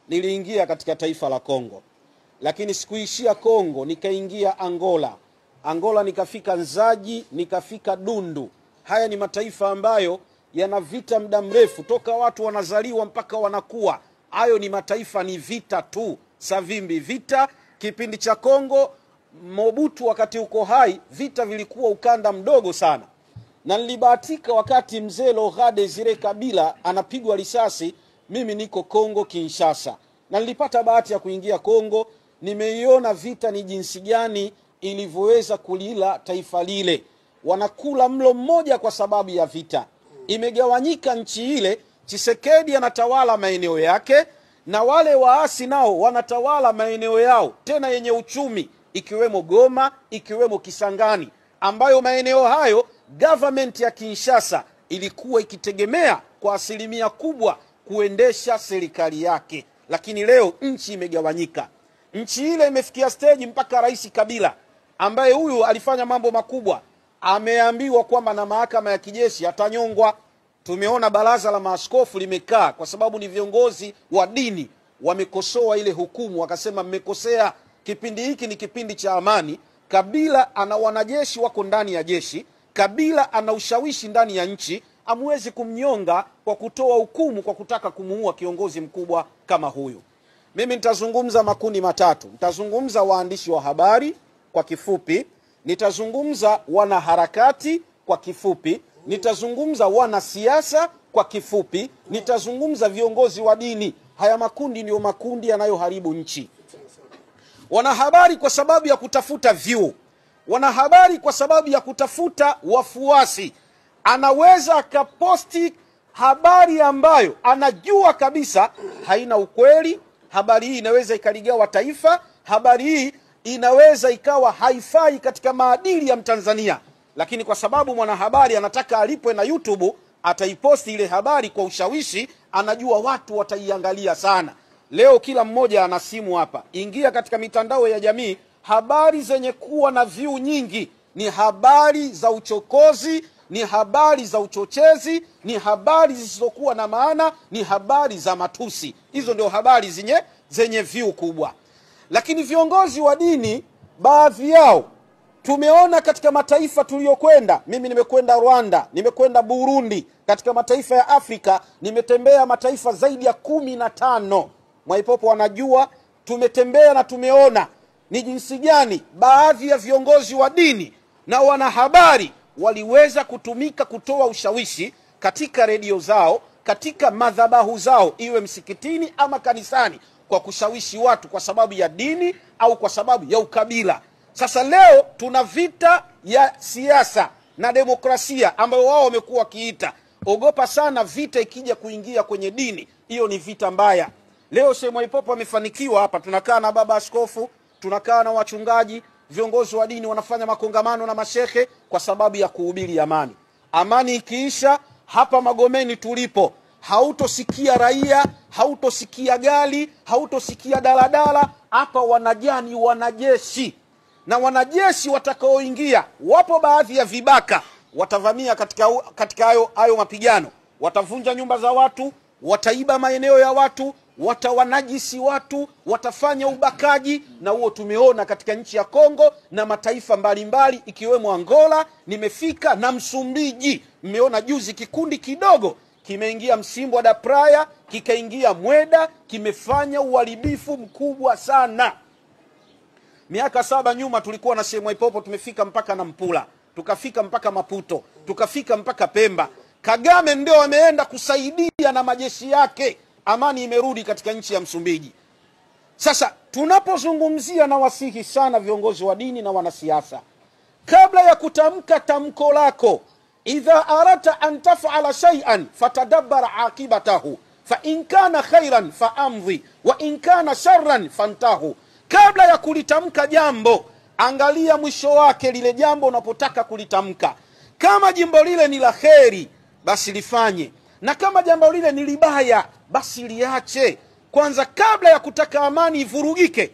niliingia katika taifa la Kongo, lakini sikuishia Kongo, nikaingia Angola. Angola nikafika Nzaji, nikafika Dundu. Haya ni mataifa ambayo yana vita muda mrefu, toka watu wanazaliwa mpaka wanakuwa. Hayo ni mataifa, ni vita tu, Savimbi vita. Kipindi cha Kongo, Mobutu wakati uko hai, vita vilikuwa ukanda mdogo sana. Na nilibahatika wakati mzee Laurent Desire Kabila anapigwa risasi, mimi niko Kongo Kinshasa. Na nilipata bahati ya kuingia Kongo, nimeiona vita ni jinsi gani ilivyoweza kulila taifa lile. Wanakula mlo mmoja kwa sababu ya vita. Imegawanyika nchi ile, Tshisekedi anatawala maeneo yake na wale waasi nao wanatawala maeneo yao, tena yenye uchumi, ikiwemo Goma, ikiwemo Kisangani, ambayo maeneo hayo government ya Kinshasa ilikuwa ikitegemea kwa asilimia kubwa kuendesha serikali yake. Lakini leo nchi imegawanyika. Nchi ile imefikia stage mpaka Rais Kabila, ambaye huyu alifanya mambo makubwa, ameambiwa kwamba na mahakama ya kijeshi atanyongwa. Tumeona baraza la maaskofu limekaa kwa sababu ni viongozi wa dini, wamekosoa ile hukumu, wakasema mmekosea, kipindi hiki ni kipindi cha amani. Kabila ana wanajeshi wako ndani ya jeshi, Kabila ana ushawishi ndani ya nchi, amwezi kumnyonga kwa kutoa hukumu kwa kutaka kumuua kiongozi mkubwa kama huyu. Mimi nitazungumza makundi matatu. Nitazungumza waandishi wa habari kwa kifupi, nitazungumza wanaharakati kwa kifupi, nitazungumza wanasiasa kwa kifupi, nitazungumza viongozi wa dini. Haya makundi ndio makundi yanayoharibu nchi. Wanahabari kwa sababu ya kutafuta view, wanahabari kwa sababu ya kutafuta wafuasi, anaweza akaposti habari ambayo anajua kabisa haina ukweli. Habari hii inaweza ikaligawa taifa, habari hii inaweza ikawa haifai katika maadili ya Mtanzania, lakini kwa sababu mwanahabari anataka alipwe na YouTube, ataiposti ile habari kwa ushawishi, anajua watu wataiangalia sana. Leo kila mmoja ana simu hapa, ingia katika mitandao ya jamii, habari zenye kuwa na view nyingi ni habari za uchokozi, ni habari za uchochezi, ni habari zisizokuwa na maana, ni habari za matusi. Hizo ndio habari zenye view kubwa. Lakini viongozi wa dini, baadhi yao tumeona katika mataifa tuliyokwenda. Mimi nimekwenda Rwanda, nimekwenda Burundi, katika mataifa ya Afrika nimetembea mataifa zaidi ya 15. Mwaipopo wanajua, tumetembea na tumeona ni jinsi gani baadhi ya viongozi wa dini na wanahabari waliweza kutumika kutoa ushawishi katika redio zao, katika madhabahu zao, iwe msikitini ama kanisani, kwa kushawishi watu kwa sababu ya dini au kwa sababu ya ukabila. Sasa leo tuna vita ya siasa na demokrasia ambayo wao wamekuwa kiita. Ogopa sana vita ikija kuingia kwenye dini, hiyo ni vita mbaya. Leo Sheikh Mwaipopo amefanikiwa hapa, tunakaa na baba askofu, tunakaa na wachungaji, viongozi wa dini wanafanya makongamano na mashehe kwa sababu ya kuhubiri amani. Amani ikiisha hapa Magomeni tulipo, hautosikia raia, hautosikia gari, hautosikia daladala. Hapa wanajani wanajeshi, na wanajeshi watakaoingia, wapo baadhi ya vibaka watavamia katika hayo mapigano, watavunja nyumba za watu, wataiba maeneo ya watu, watawanajisi watu, watafanya ubakaji. Na huo tumeona katika nchi ya Kongo na mataifa mbalimbali ikiwemo Angola, nimefika na Msumbiji. Mmeona juzi kikundi kidogo kimeingia Msimbo da Praia, kikaingia Mweda, kimefanya uharibifu mkubwa sana. Miaka 7 nyuma tulikuwa na Sheikh Mwaipopo, tumefika mpaka Nampula, tukafika mpaka Maputo, tukafika mpaka Pemba. Kagame ndio ameenda kusaidia na majeshi yake, amani imerudi katika nchi ya Msumbiji. Sasa tunapozungumzia, na wasihi sana viongozi wa dini na wanasiasa, kabla ya kutamka tamko lako, idha arata an taf'ala shay'an fatadabbara aqibatahu fa in kana khairan fa amdhi wa in kana sharran fantahu. Kabla ya kulitamka jambo, angalia mwisho wake lile jambo unapotaka kulitamka. Kama jambo lile ni la kheri, basi lifanye, na kama jambo lile ni libaya, basi liache. Kwanza, kabla ya kutaka amani ivurugike,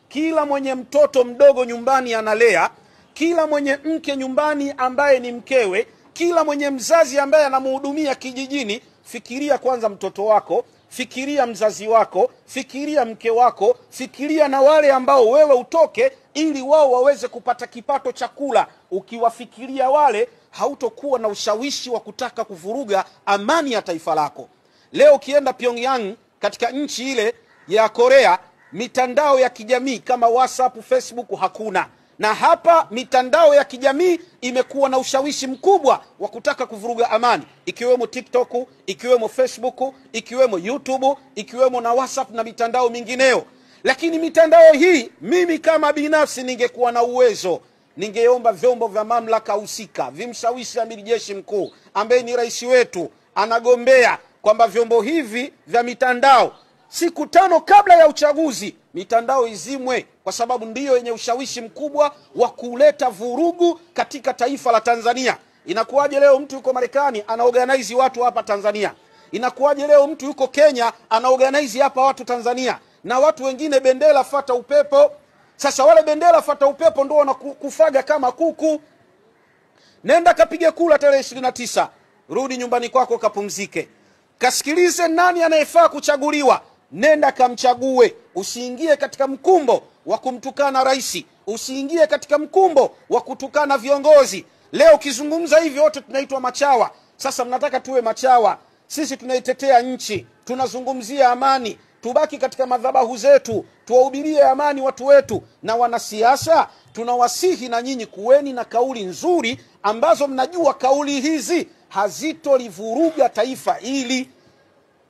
kila mwenye mtoto mdogo nyumbani analea, kila mwenye mke nyumbani ambaye ni mkewe, kila mwenye mzazi ambaye anamhudumia kijijini, fikiria kwanza mtoto wako, fikiria mzazi wako, fikiria mke wako, fikiria na wale ambao wewe utoke ili wao waweze kupata kipato cha kula. Ukiwafikiria wale, hautokuwa na ushawishi wa kutaka kuvuruga amani ya taifa lako. Leo ukienda Pyongyang, katika nchi ile ya Korea, mitandao ya kijamii kama WhatsApp, Facebook hakuna. Na hapa mitandao ya kijamii imekuwa na ushawishi mkubwa wa kutaka kuvuruga amani, ikiwemo TikTok, ikiwemo Facebook, ikiwemo YouTube, ikiwemo na WhatsApp na mitandao mingineo. Lakini mitandao hii, mimi kama binafsi ningekuwa na uwezo, ningeomba vyombo vya mamlaka husika vimshawishi amiri jeshi mkuu ambaye ni rais wetu anagombea, kwamba vyombo hivi vya mitandao siku 5 kabla ya uchaguzi mitandao izimwe, kwa sababu ndiyo yenye ushawishi mkubwa wa kuleta vurugu katika taifa la Tanzania. Inakuwaje leo mtu yuko Marekani anaorganize watu hapa Tanzania? Inakuwaje leo mtu yuko Kenya anaorganize hapa watu Tanzania? Na watu wengine bendera fata upepo. Sasa wale bendera fata upepo ndio wanakufaga kama kuku. Nenda kapige kula tarehe 29. Rudi nyumbani kwako kapumzike. Kasikilize nani anayefaa kuchaguliwa. Nenda kamchague. Usiingie katika mkumbo wa kumtukana rais. Usiingie katika mkumbo wa kutukana viongozi. Leo ukizungumza hivi wote tunaitwa machawa. Sasa mnataka tuwe machawa? Sisi tunaitetea nchi, tunazungumzia amani. Tubaki katika madhabahu zetu, tuwahubirie amani watu wetu. Na wanasiasa tunawasihi na nyinyi, kuweni na kauli nzuri ambazo mnajua kauli hizi hazitolivuruga taifa hili.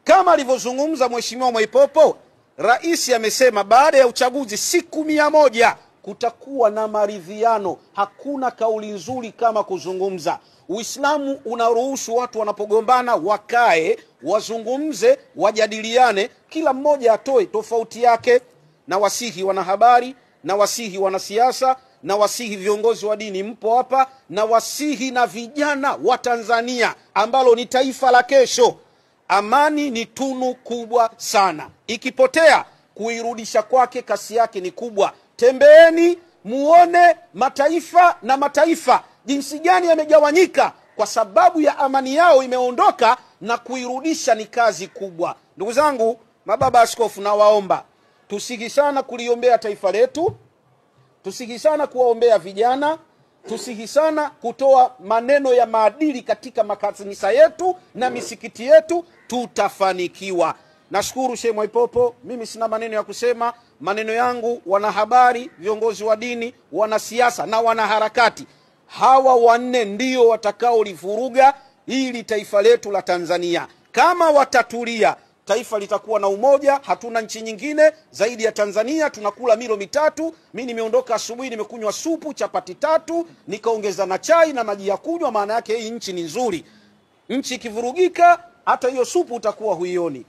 Kama alivyozungumza Mheshimiwa Mwaipopo, rais amesema baada ya uchaguzi siku 100 kutakuwa na maridhiano. Hakuna kauli nzuri kama kuzungumza. Uislamu unaruhusu watu wanapogombana wakae, wazungumze, wajadiliane, kila mmoja atoe tofauti yake. Na wasihi wanahabari, na wasihi wanasiasa, na wasihi viongozi wa dini mpo hapa, na wasihi na vijana wa Tanzania ambalo ni taifa la kesho. Amani ni tunu kubwa sana. Ikipotea, kuirudisha kwake kasi yake ni kubwa. Tembeeni muone mataifa na mataifa jinsi gani yamegawanyika kwa sababu ya amani yao imeondoka, na kuirudisha ni kazi kubwa. Ndugu zangu, mababa askofu, na waomba tusihi sana kuliombea taifa letu, tusihi sana kuwaombea vijana, tusihi sana kutoa maneno ya maadili katika makanisa yetu na misikiti yetu. Tutafanikiwa. Nashukuru Sheikh Mwaipopo, mimi sina maneno ya kusema. Maneno yangu wanahabari, viongozi wa dini, wanasiasa na wanaharakati, hawa 4 ndio watakao livuruga hili taifa letu la Tanzania. Kama watatulia, taifa litakuwa na umoja. Hatuna nchi nyingine zaidi ya Tanzania. Tunakula milo 3. Mimi nimeondoka asubuhi, nimekunywa supu, chapati 3, nikaongeza na chai na maji ya kunywa. Maana yake hii nchi ni nzuri. Nchi ikivurugika, hata hiyo supu utakuwa huioni.